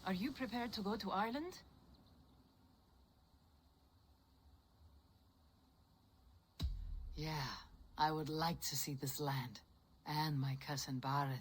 Are you prepared to go to Ireland? Yeah, I would like to see this land. And my cousin Barith.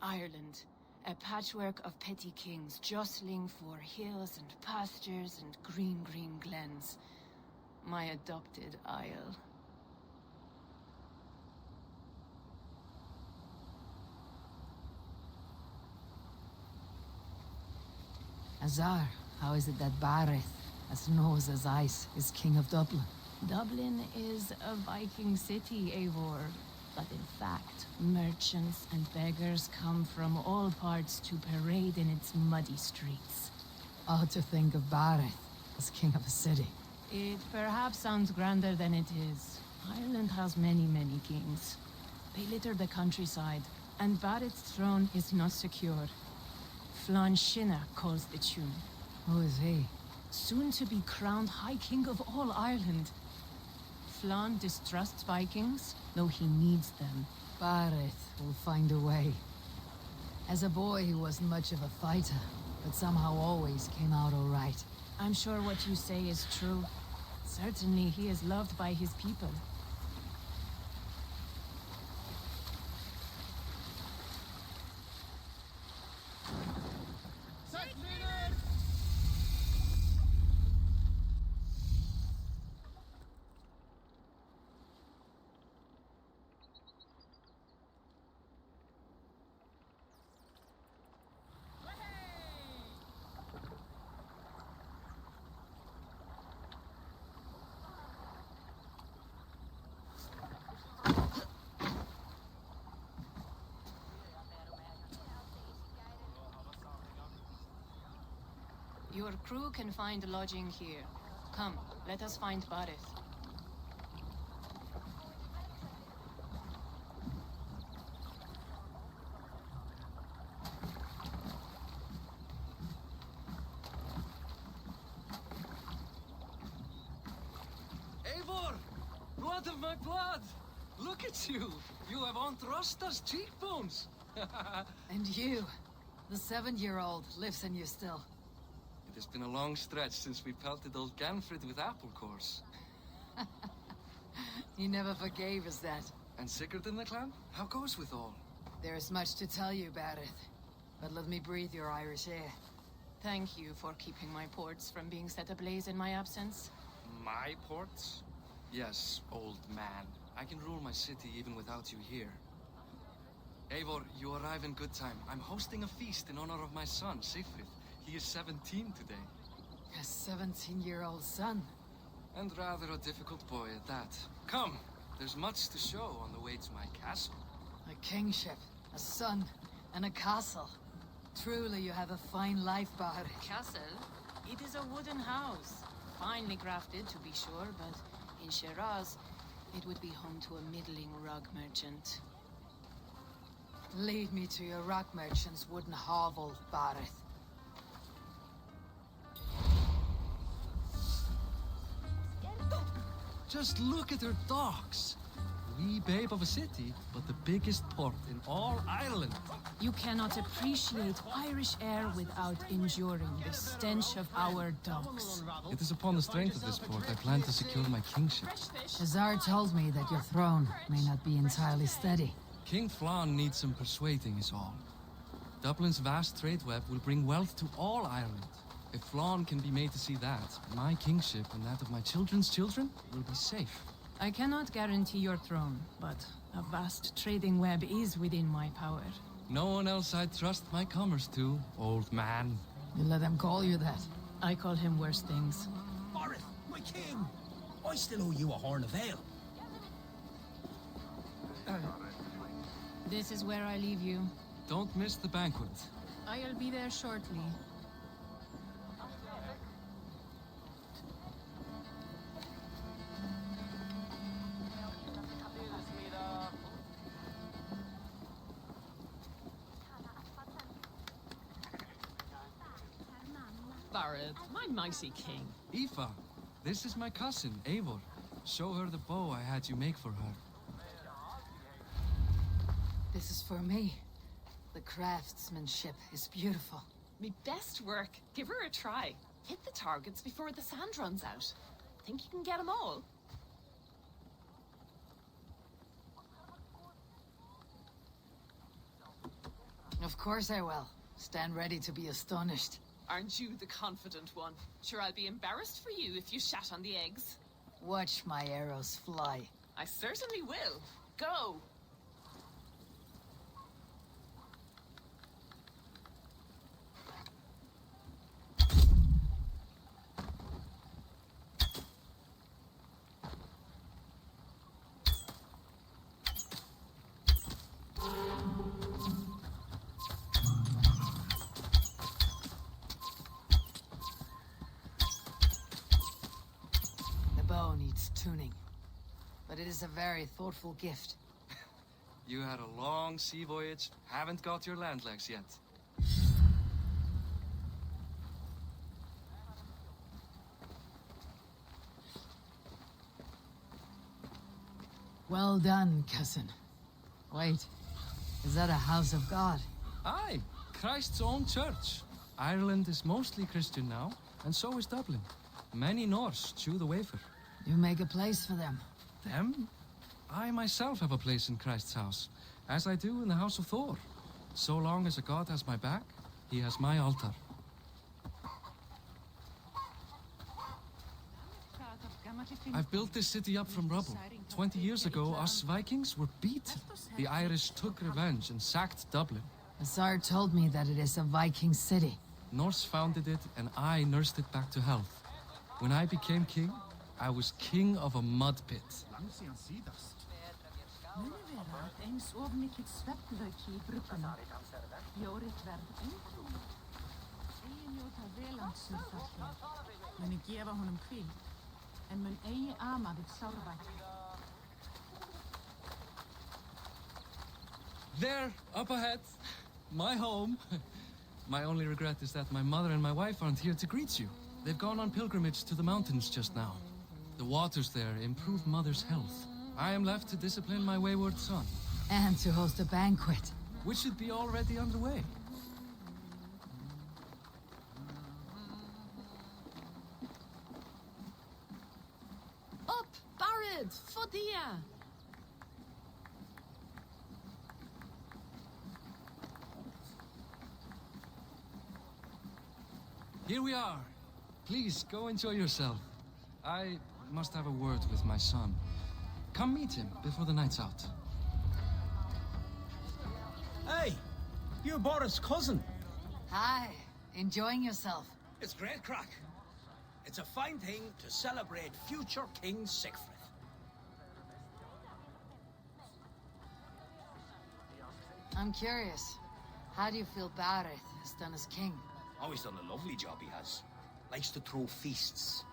Ireland. A patchwork of petty kings jostling for hills and pastures and green glens. My adopted isle. Azar, how is it that Barith, as nose as ice, is king of Dublin? Dublin is a Viking city, Eivor. But in fact, merchants and beggars come from all parts to parade in its muddy streets. Odd to think of Barith as king of a city. It perhaps sounds grander than it is. Ireland has many kings. They litter the countryside, and Barith's throne is not secure. Flann Sinna calls the tune. Who is he? Soon to be crowned High King of all Ireland. Flann distrusts Vikings, though he needs them. Barith will find a way. As a boy, he wasn't much of a fighter, but somehow always came out all right. I'm sure what you say is true. Certainly he is loved by his people. Your crew can find lodging here. Come, let us find Barith. Eivor! Blood of my blood! Look at you! You have Aunt Rosta's cheekbones! And you, the 7-year-old, lives in you still. It has been a long stretch since we pelted old Ganfrid with apple cores. He never forgave us that. And Sigurd in the clan? How goes with all? There is much to tell you, Barith, but let me breathe your Irish air. Thank you for keeping my ports from being set ablaze in my absence. My ports? Yes, old man. I can rule my city even without you here. Eivor, you arrive in good time. I'm hosting a feast in honor of my son, Sigfrid. He is 17 today. A 17-year-old son? And rather a difficult boy at that. Come, there's much to show on the way to my castle. A kingship, a son, and a castle. Truly, you have a fine life, Barith. Castle? It is a wooden house. Finely crafted, to be sure, but in Shiraz, it would be home to a middling rug merchant. Lead me to your rock merchant's wooden hovel, Barith. Just look at her docks. Wee babe of a city, but the biggest port in all Ireland. You cannot appreciate Irish air without enduring the stench of our docks. It is upon the strength of this port I plan to secure my kingship. Azar told me that your throne may not be entirely steady. King Flann needs some persuading is all. Dublin's vast trade web will bring wealth to all Ireland. If Flann can be made to see that, my kingship and that of my children's children will be safe. I cannot guarantee your throne, but a vast trading web is within my power. No one else I'd trust my commerce to, old man. You let them call you that. I call him worse things. Barrett, my king! I still owe you a horn of ale. This is where I leave you. Don't miss the banquet. I'll be there shortly. Barrett, my mighty king. Aoife, this is my cousin, Eivor. Show her the bow I had you make for her. This is for me. The craftsmanship is beautiful. Me best work. Give her a try. Hit the targets before the sand runs out. Think you can get them all? Of course I will. Stand ready to be astonished. Aren't you the confident one? Sure, I'll be embarrassed for you if you shat on the eggs. Watch my arrows fly. I certainly will. Go! The bow needs tuning, but it is a very thoughtful gift. You had a long sea voyage, haven't got your land legs yet. Well done, cousin. Wait, is that a house of God? Aye, Christ's own church. Ireland is mostly Christian now, and so is Dublin. Many Norse chew the wafer. You make a place for them. Them? I myself have a place in Christ's house, as I do in the house of Thor. So long as a god has my back, he has my altar. I've built this city up from rubble. 20 years ago, us Vikings were beaten. The Irish took revenge and sacked Dublin. The Tsar told me that it is a Viking city. Norse founded it, and I nursed it back to health. When I became king, I was king of a mud pit. Eins of mikill svefnlauki í bruggunum. Jórið verð einkum. Eigi njóta velandsins þar hér. Muni gefa honum hvíld, en mun eigi ama við sárvætt. There, up ahead, my home. My only regret is that my mother and my wife aren't here to greet you. They've gone on pilgrimage to the mountains just now. The waters there improve mother's health. I am left to discipline my wayward son. And to host a banquet. Which should be already underway. Up, Barrett! Fodia! Here we are. Please, go enjoy yourself. I must have a word with my son. Come meet him before the night's out. Hey, you're Boris' cousin. Hi, enjoying yourself. It's great crack. It's a fine thing to celebrate future King Sigfrid. I'm curious. How do you feel Barrett has done as king? Oh, he's done a lovely job, he has. Likes to throw feasts.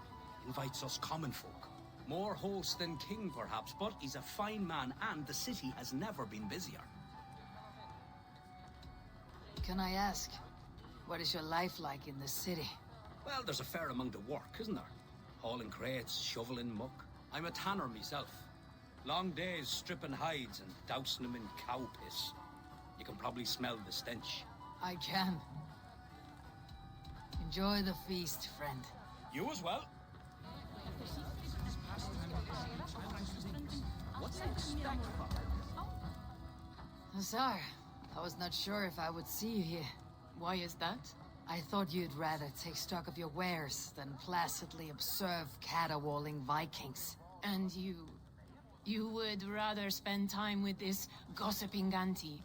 Invites us common folk. More host than king, perhaps, but he's a fine man, and the city has never been busier. Can I ask, what is your life like in the city? Well, there's a fair amount of work, isn't there? Hauling crates, shoveling muck. I'm a tanner myself. Long days stripping hides and dousing them in cow piss. You can probably smell the stench. I can. Enjoy the feast, friend. You as well. Tsar, I was not sure if I would see you here. Why is that? I thought you'd rather take stock of your wares than placidly observe caterwauling Vikings. And you would rather spend time with this gossiping auntie?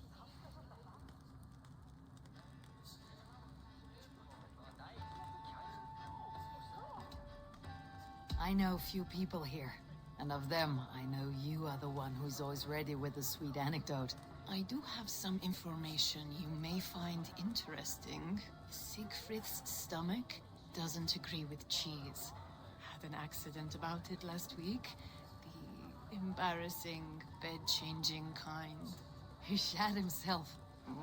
I know few people here, and of them, I know you are the one who's always ready with a sweet anecdote. I do have some information you may find interesting. Siegfried's stomach doesn't agree with cheese. Had an accident about it last week. The embarrassing, bed-changing kind. He shat himself.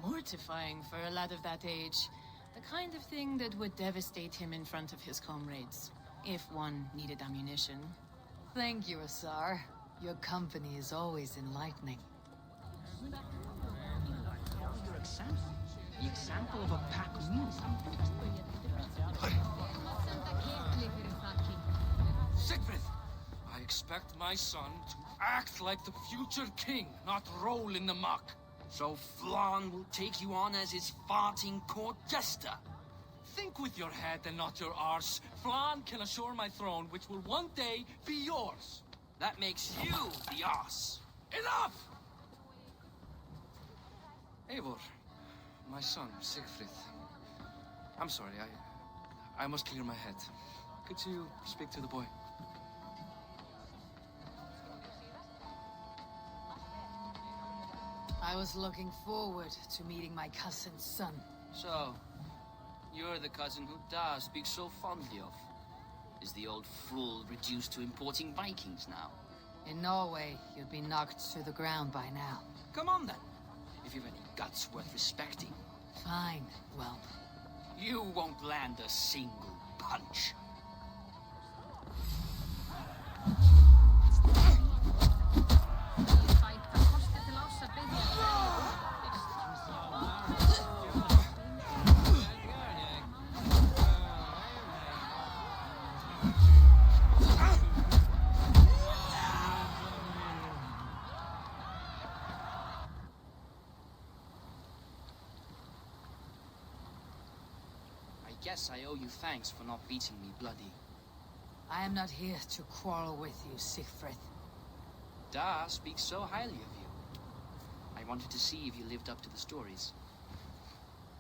Mortifying for a lad of that age. The kind of thing that would devastate him in front of his comrades, if one needed ammunition. Thank you, Asar. Your company is always enlightening. The example of a pack mule. Siegfried! I expect my son to act like the future king, not roll in the muck. So Flan will take you on as his farting court jester. Think with your head and not your arse. Flan can assure my throne, which will one day be yours. That makes you the ass. Enough! Eivor, my son, Siegfried. I'm sorry, I must clear my head. Could you speak to the boy? I was looking forward to meeting my cousin's son. So, you're the cousin who Da speaks so fondly of. Is the old fool reduced to importing Vikings now? In Norway, you'd be knocked to the ground by now. Come on then, if you've any guts worth respecting. Fine, whelp. You won't land a single punch. I guess I owe you thanks for not beating me bloody. I am not here to quarrel with you, Siegfried. Da speaks so highly of you. I wanted to see if you lived up to the stories.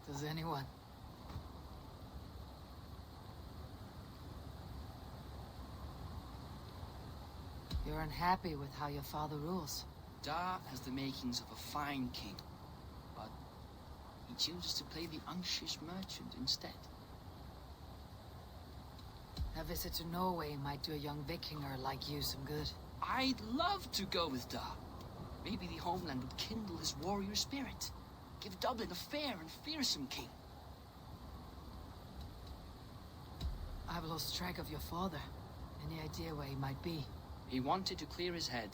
Does anyone? You're unhappy with how your father rules. Da has the makings of a fine king, but he chooses to play the unctuous merchant instead. A visit to Norway might do a young Vikinger like you some good. I'd love to go with Da. Maybe the homeland would kindle his warrior spirit. Give Dublin a fair and fearsome king. I've lost track of your father. Any idea where he might be? He wanted to clear his head.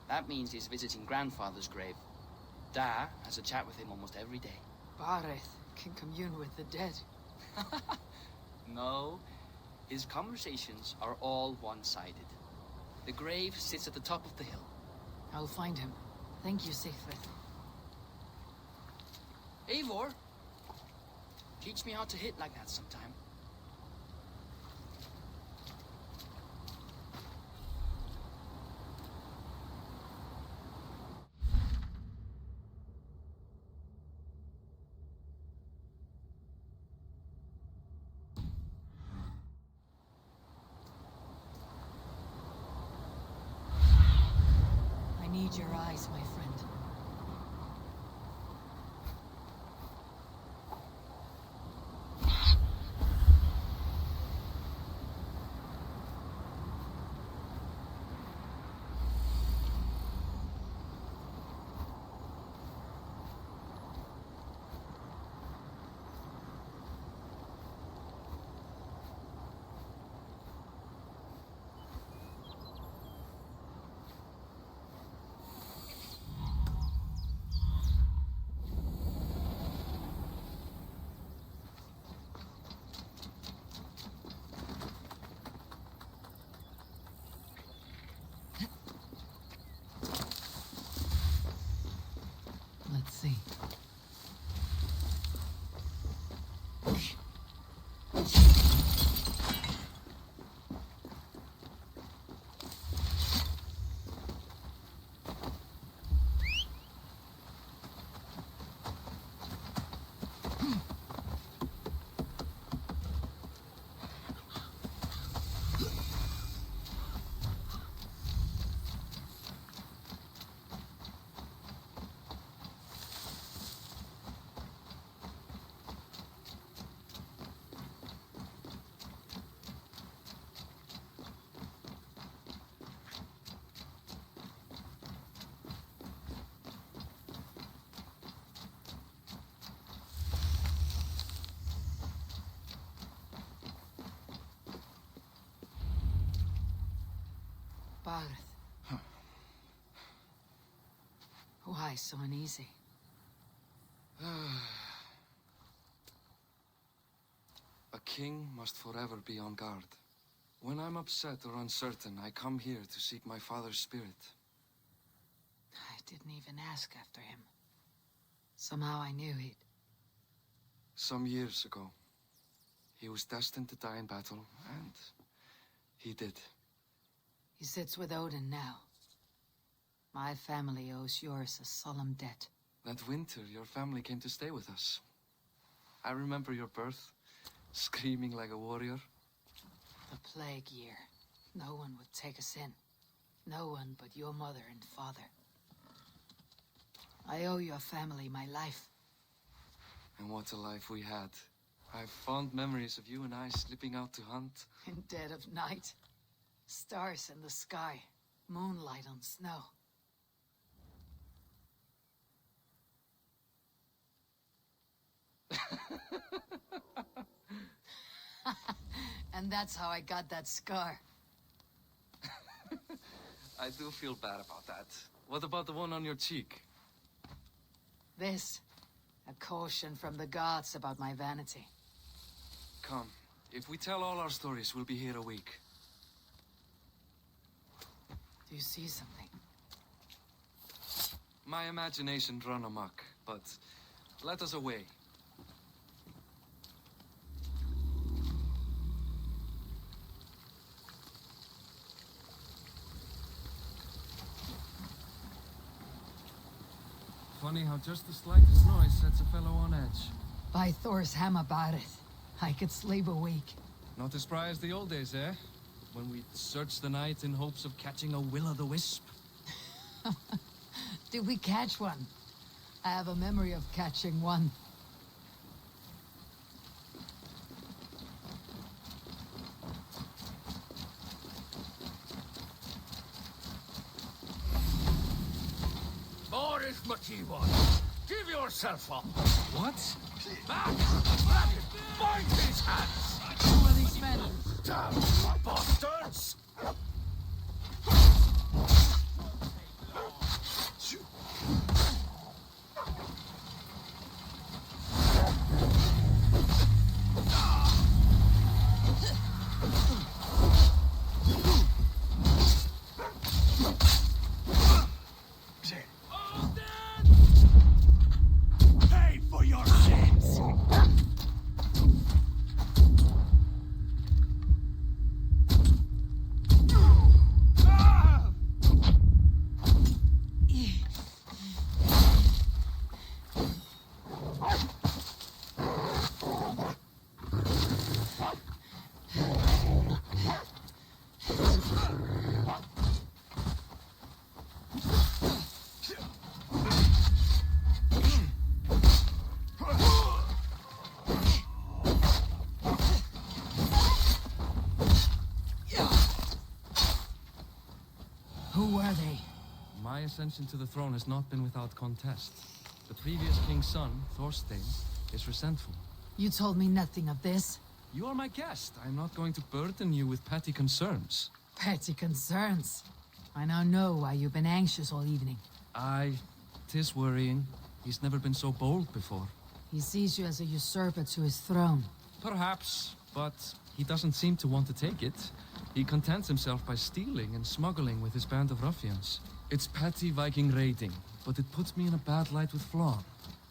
That means he's visiting grandfather's grave. Da has a chat with him almost every day. Bareth can commune with the dead. No, his conversations are all one-sided. The grave sits at the top of the hill. I'll find him. Thank you, Siegfried. Eivor, teach me how to hit like that sometime. I need your eyes, my friend. Barth. Why so uneasy? A king must forever be on guard. When I'm upset or uncertain, I come here to seek my father's spirit. I didn't even ask after him. Somehow I knew he'd... Some years ago, he was destined to die in battle, and he did. He sits with Odin now. My family owes yours a solemn debt. That winter, your family came to stay with us. I remember your birth, screaming like a warrior. The plague year. No one would take us in. No one but your mother and father. I owe your family my life. And what a life we had. I have fond memories of you and I slipping out to hunt. In dead of night. Stars in the sky. Moonlight on snow. And that's how I got that scar. I do feel bad about that. What about the one on your cheek? This. A caution from the gods about my vanity. Come. If we tell all our stories, we'll be here a week. Do you see something? My imagination run amok, but let us away. Funny how just the slightest noise sets a fellow on edge. By Thor's hammer about it. I could sleep a week. Not as spry as the old days, eh? When we'd search the night in hopes of catching a will-o'-the-wisp. Did we catch one? I have a memory of catching one. Boris Machiwa, give yourself up. What? Back! Grab him! Bind his hands! Who are these men? Damn bastards! Pay for your sins! Who were they? My ascension to the throne has not been without contest. The previous king's son, Thorstein, is resentful. You told me nothing of this. You are my guest. I'm not going to burden you with petty concerns. Petty concerns. I now know why you've been anxious all evening. Aye, 'tis worrying. He's never been so bold before. He sees you as a usurper to his throne. Perhaps, but he doesn't seem to want to take it. He contents himself by stealing and smuggling with his band of ruffians. It's petty Viking raiding, but it puts me in a bad light with Flann.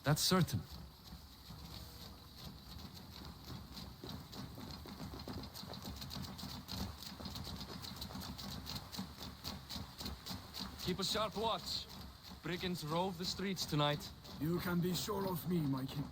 That's certain. Keep a sharp watch. Brigands rove the streets tonight. You can be sure of me, my king.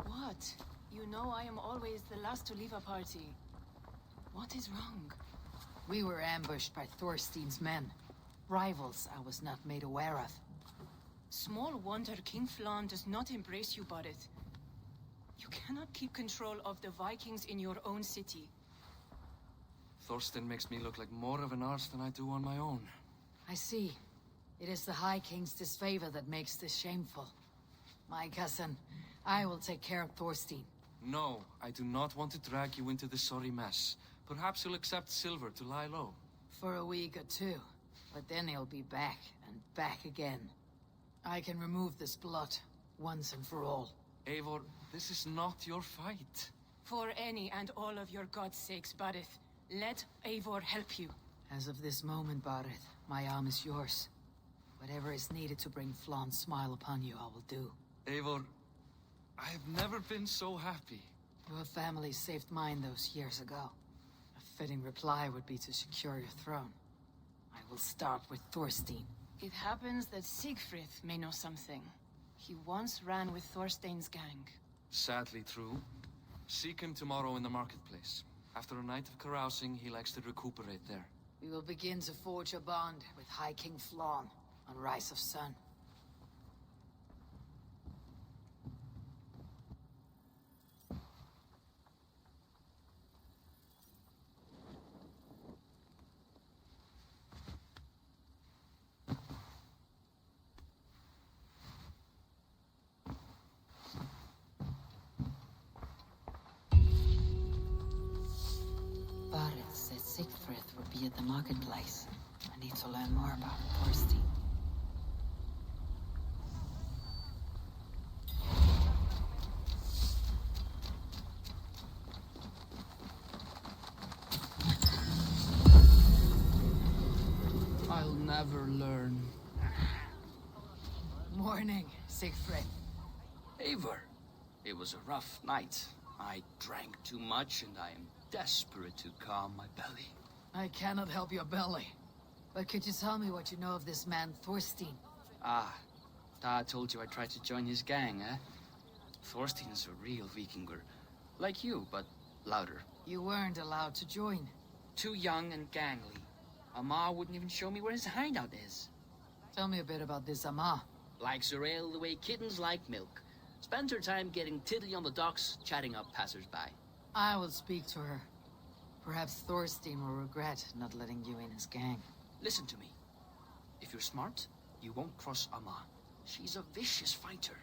What? You know I am always the last to leave a party. What is wrong? We were ambushed by Thorstein's men. Rivals I was not made aware of. Small wonder King Flann does not embrace you, Barret. You cannot keep control of the Vikings in your own city. Thorsten makes me look like more of an arse than I do on my own. I see. It is the High King's disfavor that makes this shameful. My cousin, I will take care of Thorstein. No, I do not want to drag you into this sorry mess. Perhaps you'll accept silver to lie low. For a week or two. But then he'll be back, and back again. I can remove this blot, once and for all. Eivor, this is not your fight. For any and all of your god's sakes, Barith, let Eivor help you. As of this moment, Barith, my arm is yours. Whatever is needed to bring Flaan's smile upon you, I will do. Eivor, I have never been so happy. Your family saved mine those years ago. A fitting reply would be to secure your throne. I will start with Thorstein. It happens that Siegfried may know something. He once ran with Thorstein's gang. Sadly true. Seek him tomorrow in the marketplace. After a night of carousing, he likes to recuperate there. We will begin to forge a bond with High King Flaun on Rise of Sun. Barith said Siegfried would be at the marketplace. I need to learn more about Thorstein. I'll never learn. Morning, Siegfried. Eivor, it was a rough night. I drank too much and I am desperate to calm my belly. I cannot help your belly. But could you tell me what you know of this man, Thorstein? Ah, Dad told you I tried to join his gang, eh? Thorstein is a real Vikinger. Like you, but louder. You weren't allowed to join. Too young and gangly. Amar wouldn't even show me where his hideout is. Tell me a bit about this Amar. Likes her ale the way kittens like milk. Spends her time getting tiddly on the docks, chatting up passers-by. I will speak to her. Perhaps Thorstein will regret not letting you in his gang. Listen to me. If you're smart, you won't cross Amar. She's a vicious fighter.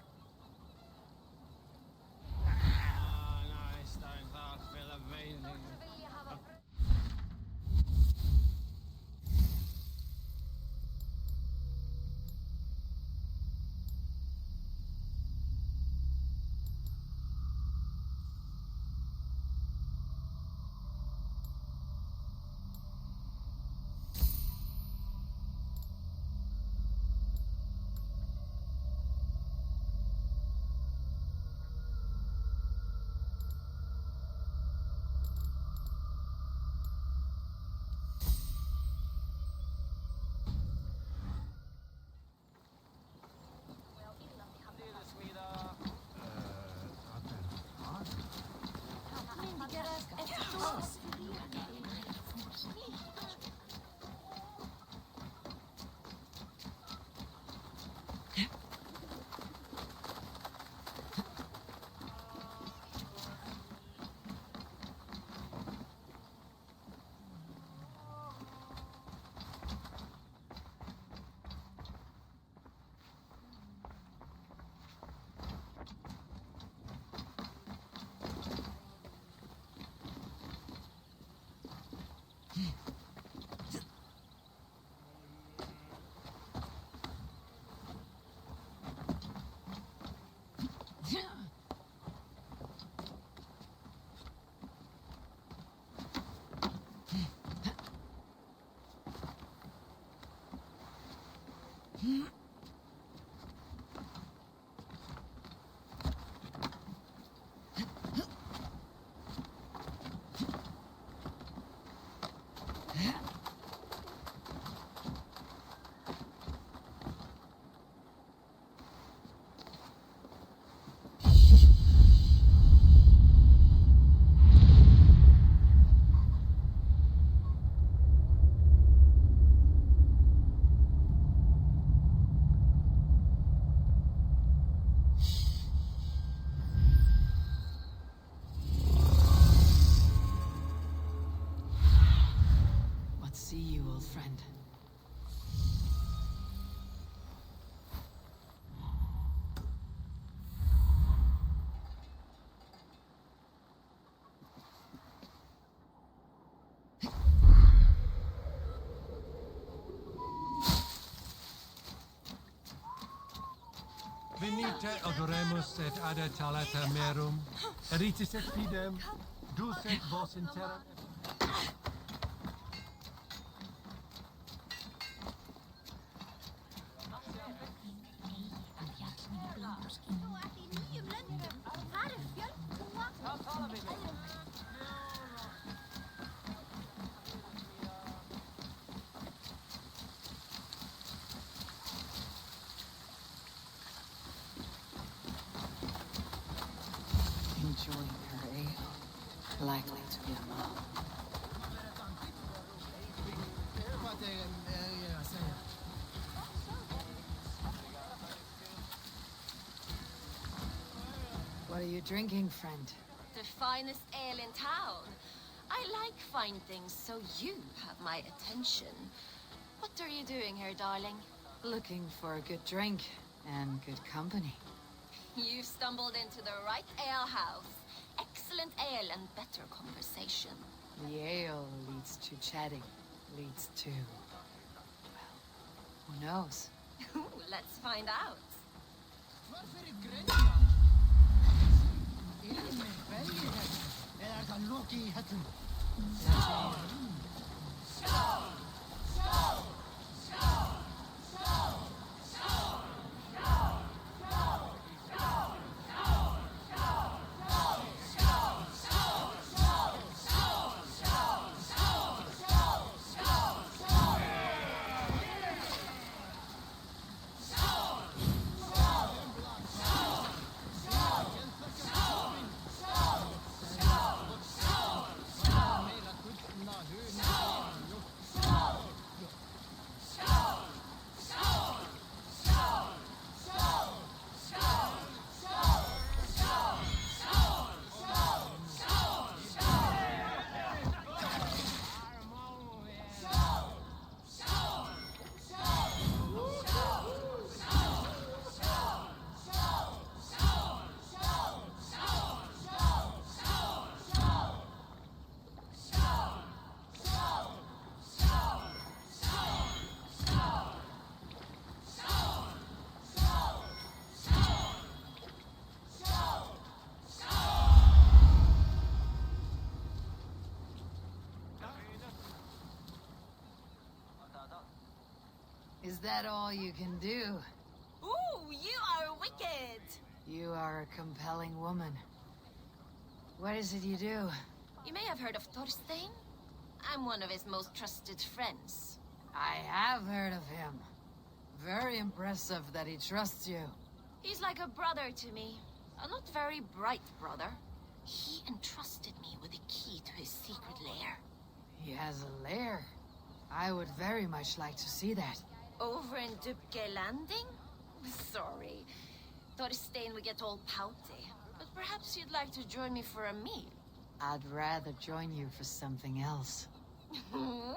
Ite odoremus et ada talata merum, eritis et fidem, dulcet vos in terra. Enjoying her ale. Likely to be a mom. What are you drinking, friend? The finest ale in town. I like fine things, so you have my attention. What are you doing here, darling? Looking for a good drink and good company. You've stumbled into the right alehouse. Excellent ale and better conversation. The ale leads to chatting, leads to... well, who knows? Let's find out. Is that all you can do? Ooh, you are wicked! You are a compelling woman. What is it you do? You may have heard of Thorstein. I'm one of his most trusted friends. I have heard of him. Very impressive that he trusts you. He's like a brother to me. A not very bright brother. He entrusted me with the key to his secret lair. He has a lair. I would very much like to see that. Over in Dubke Landing? Sorry. Thorstein would get all pouty. But perhaps you'd like to join me for a meal. I'd rather join you for something else. Ooh,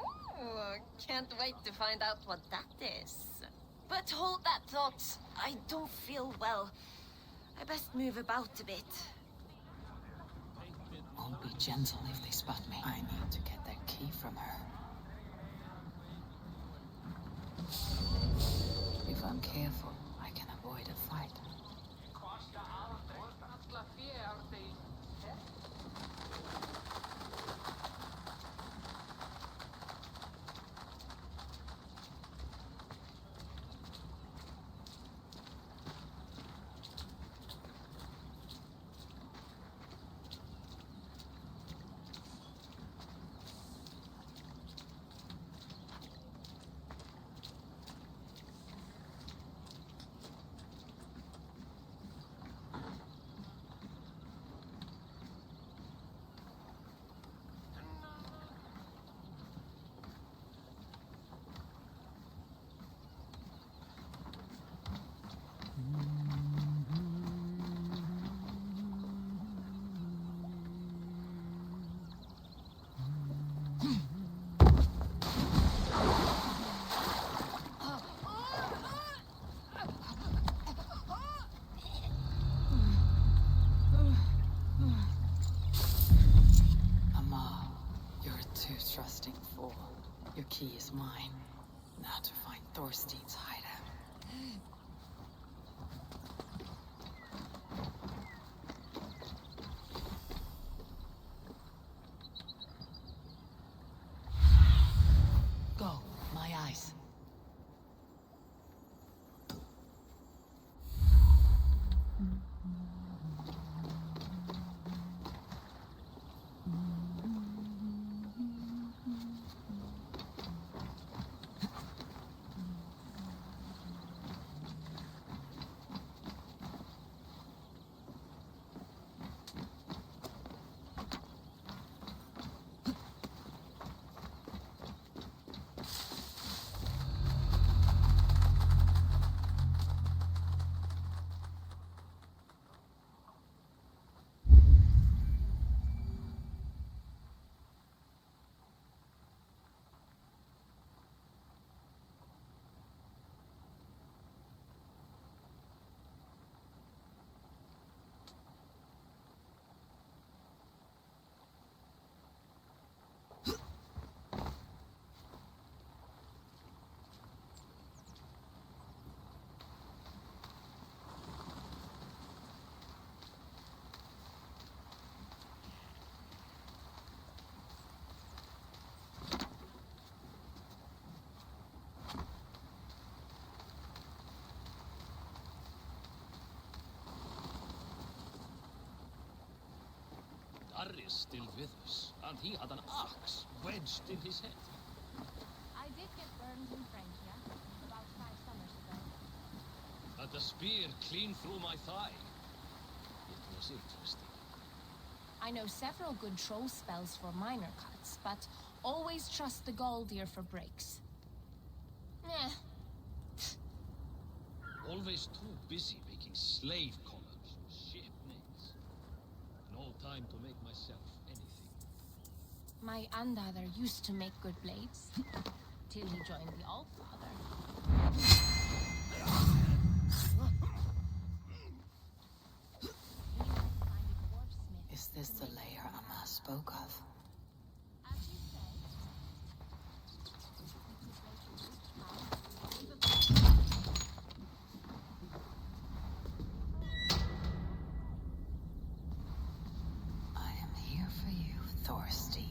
can't wait to find out what that is. But hold that thought. I don't feel well. I best move about a bit. Oh, be gentle if they spot me. I need to get that key from her. If I'm careful, I can avoid a fight. Trusting fool. Your key is mine. Now to find Thorstein's hideout. Harry's still with us, and he had an axe wedged in his head. I did get burned in Francia about 5 summers ago. But the spear clean through my thigh. It was interesting. I know several good troll spells for minor cuts, but always trust the Galdir for breaks. Nah. Always too busy making slave collars or ship names. No time to make myself anything. My andadder used to make good blades, till he joined the Allfather. Is this the layer Amma spoke of? I am here for you, Thorstein.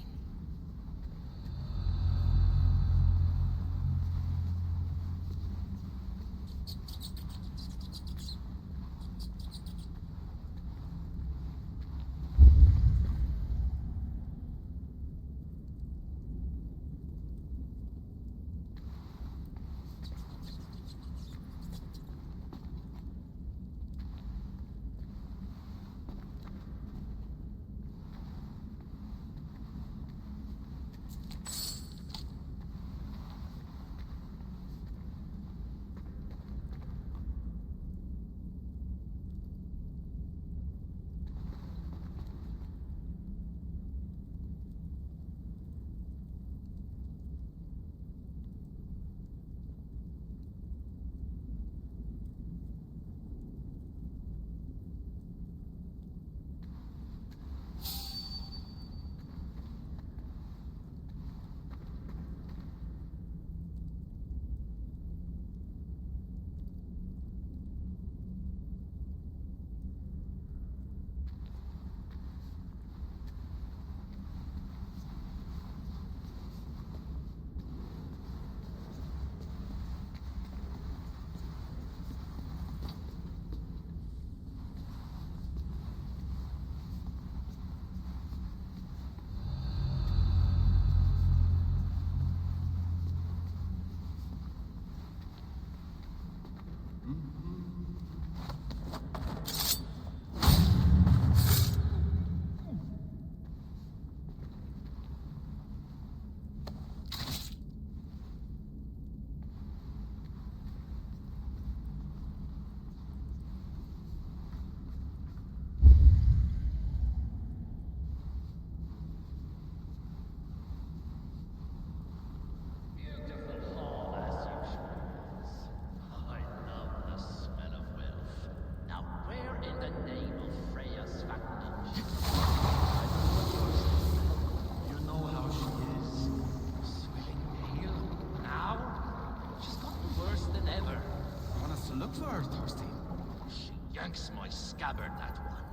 Yanks my scabbard, that one.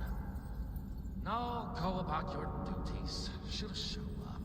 Now go about your duties. She'll show up.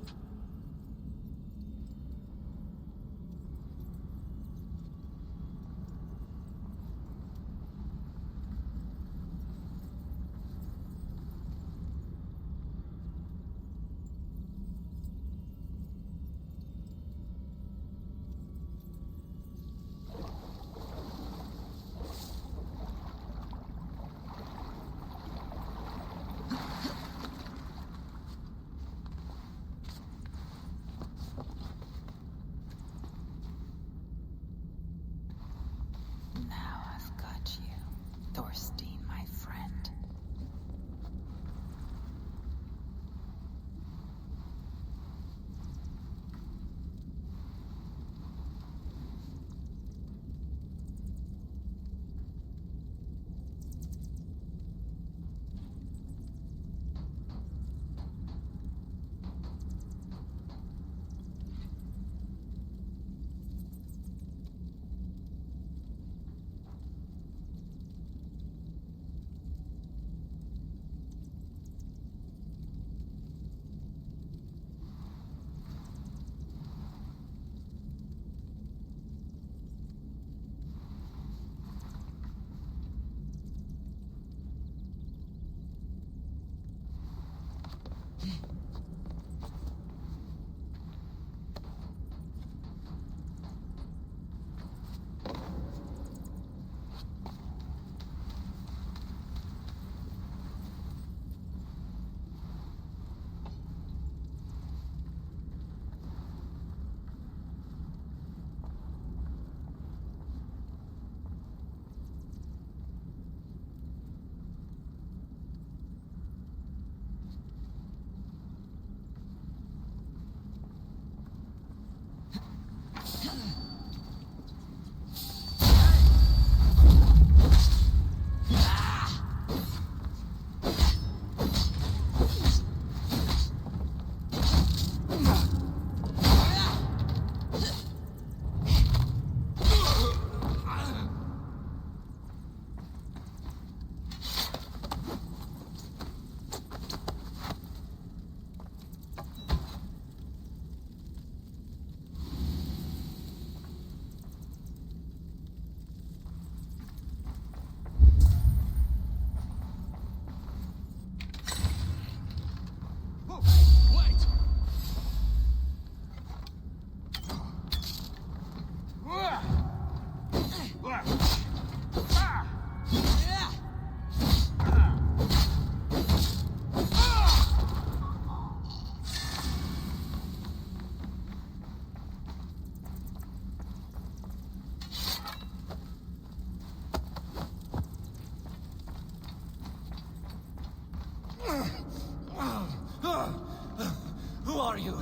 you?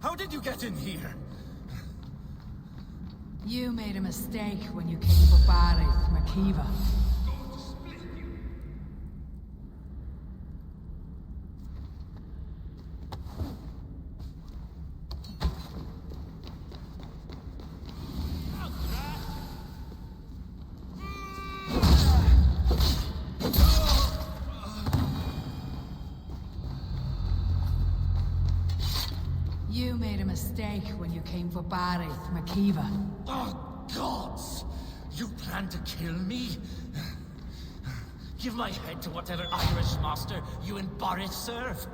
How did you get in here? You made a mistake when you came for Barith, Makiva. You made a mistake when you came for Barith, Makiva. Oh, gods! You plan to kill me? Give my head to whatever Irish master you and Boris serve.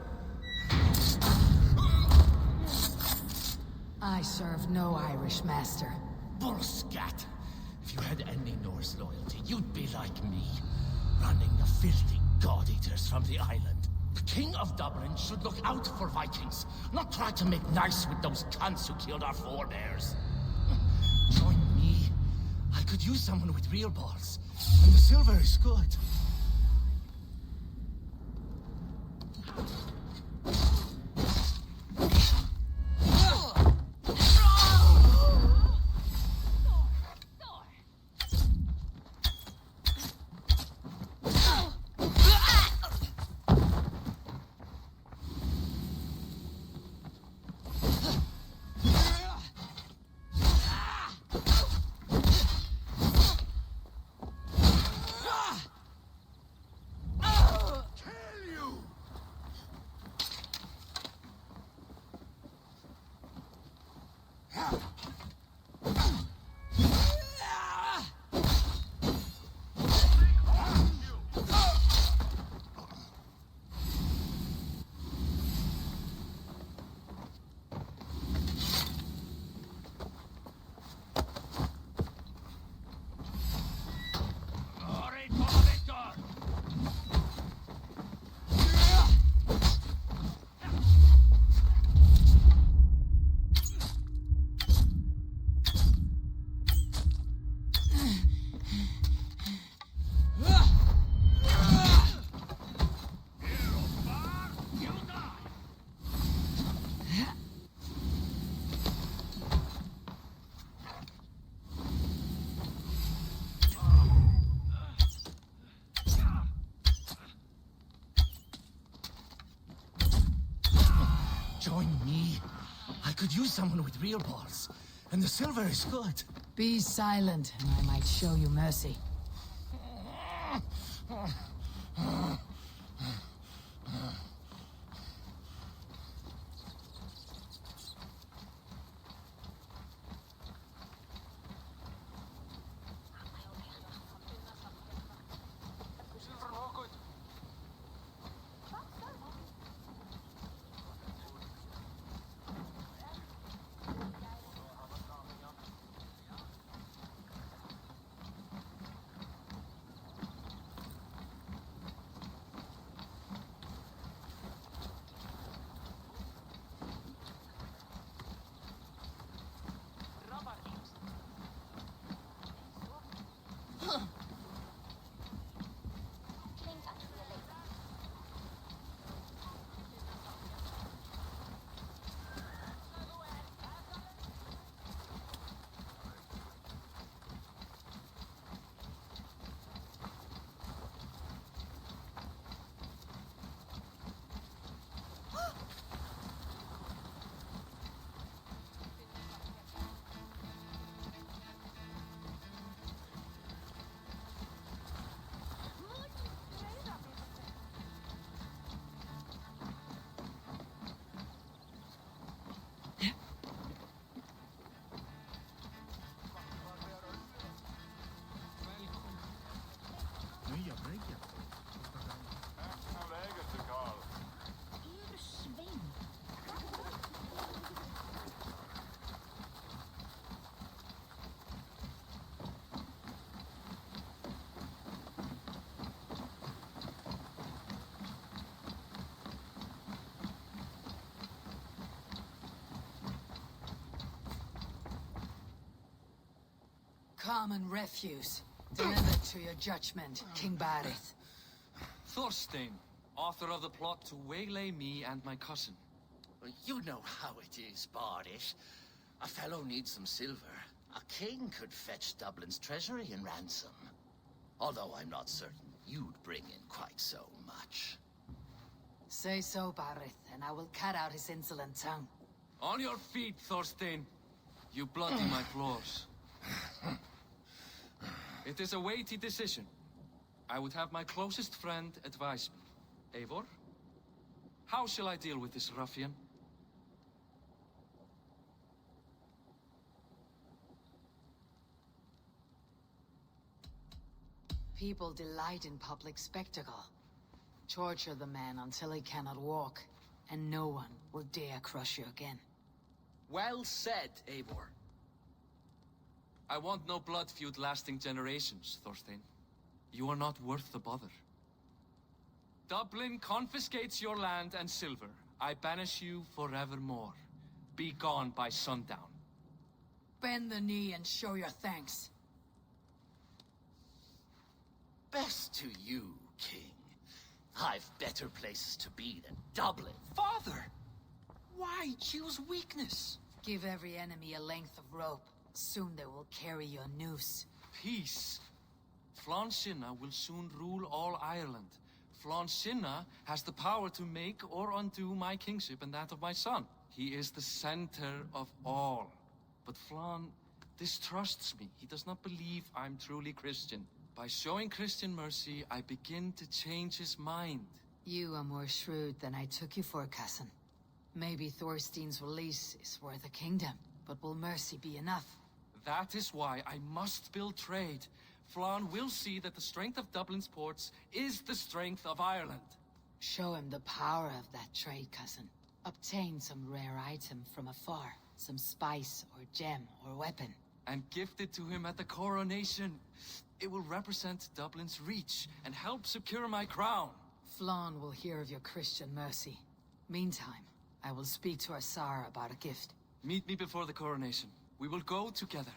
I serve no Irish master. Bullscat! If you had any Norse loyalty, you'd be like me, running the filthy god-eaters from the island. The King of Dublin should look out for Vikings, not try to make nice with those cunts who killed our forebears. Join me. I could use someone with real balls, and the silver is good. Join me. I could use someone with real balls, and the silver is good. Be silent, and I might show you mercy. Common refuse. Delivered to your judgment, King Barith. Thorstein, author of the plot to waylay me and my cousin. Well, you know how it is, Bardish. A fellow needs some silver. A king could fetch Dublin's treasury in ransom. Although I'm not certain you'd bring in quite so much. Say so, Barith, and I will cut out his insolent tongue. On your feet, Thorstein. You bloody my floors. It is a weighty decision. I would have my closest friend advise me. Eivor? How shall I deal with this ruffian? People delight in public spectacle. Torture the man until he cannot walk, and no one will dare crush you again. Well said, Eivor. I want no blood feud lasting generations, Thorstein. You are not worth the bother. Dublin confiscates your land and silver. I banish you forevermore. Be gone by sundown. Bend the knee and show your thanks. Best to you, King. I've better places to be than Dublin. Father! Why choose weakness? Give every enemy a length of rope. Soon they will carry your noose. Peace. Flann Sinna will soon rule all Ireland. Flann Sinna has the power to make or undo my kingship and that of my son. He is the center of all. But Flann distrusts me. He does not believe I'm truly Christian. By showing Christian mercy, I begin to change his mind. You are more shrewd than I took you for, cousin. Maybe Thorstein's release is worth a kingdom, but will mercy be enough? That is why I must build trade. Flann will see that the strength of Dublin's ports is the strength of Ireland. Show him the power of that trade, cousin. Obtain some rare item from afar. Some spice or gem or weapon. And gift it to him at the coronation. It will represent Dublin's reach and help secure my crown. Flann will hear of your Christian mercy. Meantime, I will speak to our Tsar about a gift. Meet me before the coronation. We will go together.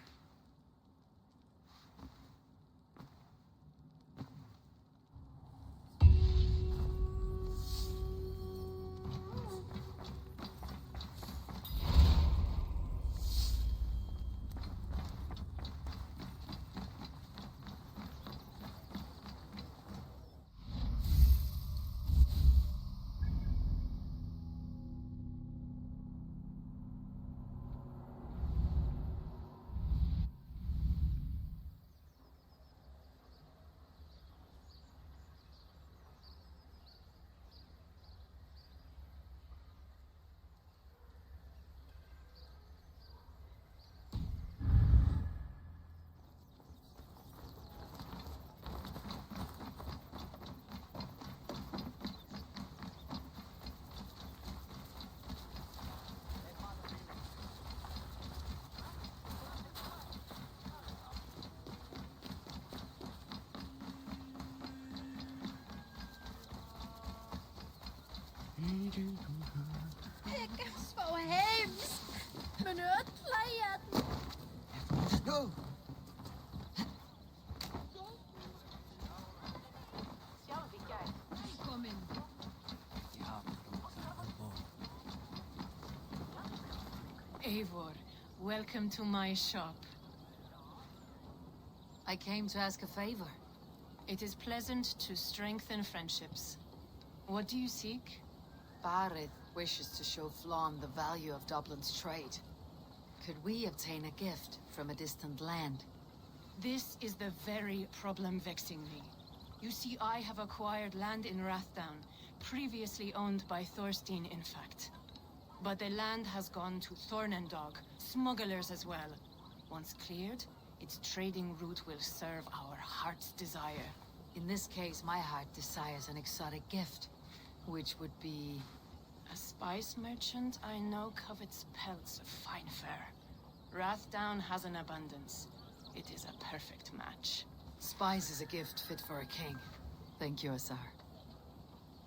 Jeg er så hemsk. Minuttleien. Go! Kom inn. Eivor, welcome to my shop. I came to ask a favor. It is pleasant to strengthen friendships. What do you seek? Barith wishes to show Flann the value of Dublin's trade. Could we obtain a gift from a distant land? This is the very problem vexing me. You see, I have acquired land in Rathdown, previously owned by Thorstein, in fact. But the land has gone to Thornendog, smugglers as well. Once cleared, its trading route will serve our heart's desire. In this case, my heart desires an exotic gift, which would be... A spice merchant I know covets pelts of fine fur. Rathdown has an abundance. It is a perfect match. Spice is a gift fit for a king. Thank you, Asar.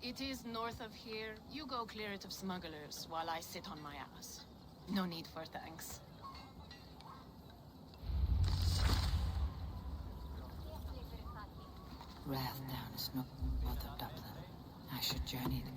It is north of here. You go clear it of smugglers while I sit on my ass. No need for thanks. Rathdown is not north of Dublin. I should journey there.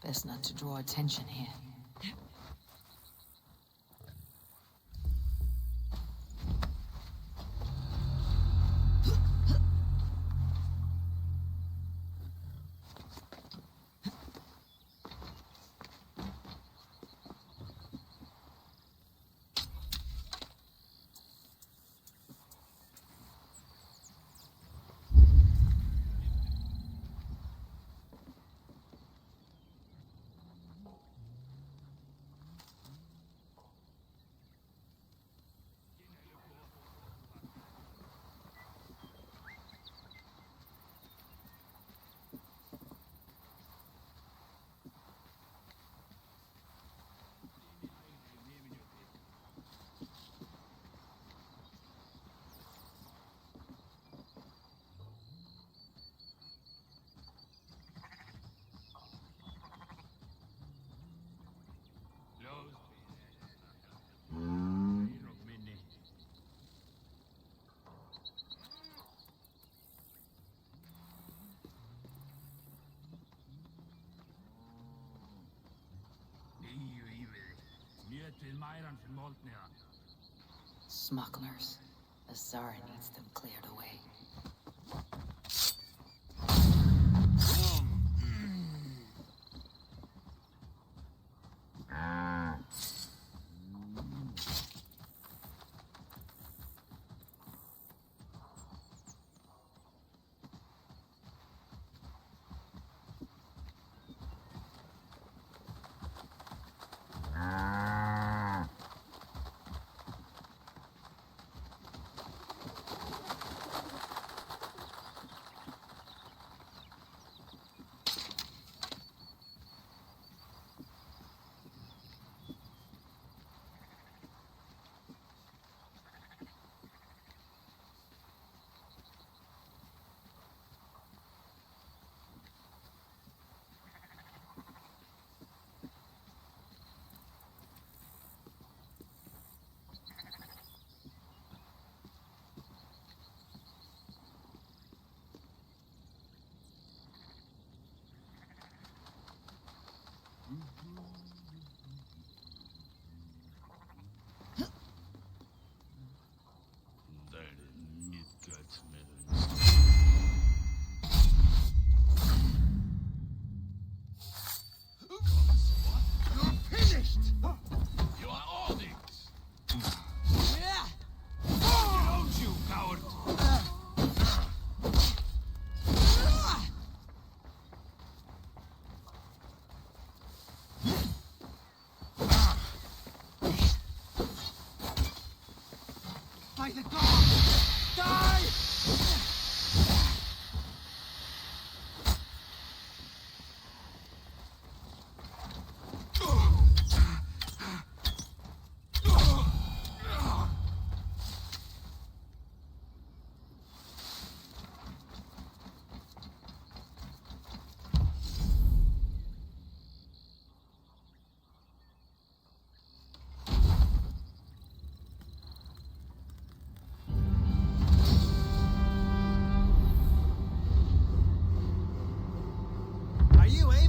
Best not to draw attention here. Smugglers. The Tsar needs them cleared away.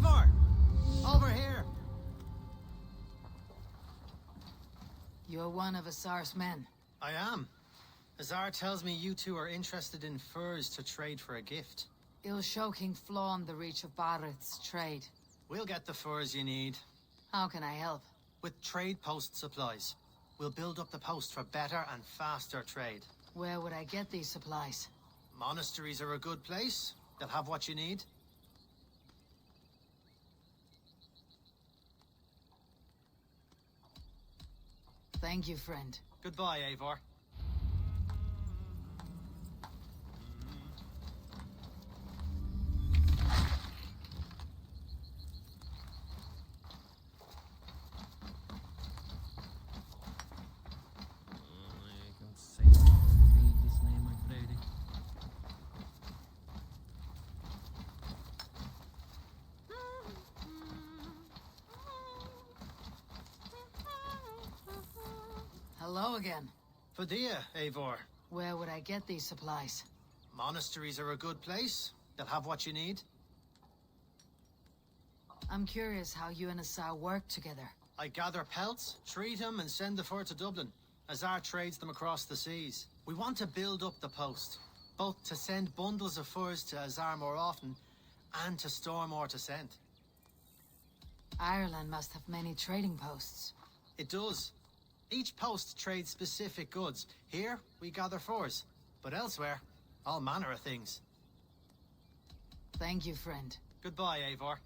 Eivor! Over here! You're one of Asar's men. I am. Azar tells me you two are interested in furs to trade for a gift. It'll show King Flawn the reach of Barrett's trade. We'll get the furs you need. How can I help? With trade post supplies. We'll build up the post for better and faster trade. Where would I get these supplies? Monasteries are a good place. They'll have what you need. Thank you, friend. Goodbye, Eivor. Hello again. Fadia, Eivor. Where would I get these supplies? Monasteries are a good place. They'll have what you need. I'm curious how you and Azar work together. I gather pelts, treat them, and send the fur to Dublin. Azar trades them across the seas. We want to build up the post, both to send bundles of furs to Azar more often, and to store more to send. Ireland must have many trading posts. It does. Each post trades specific goods. Here, we gather furs, but elsewhere, all manner of things. Thank you, friend. Goodbye, Eivor.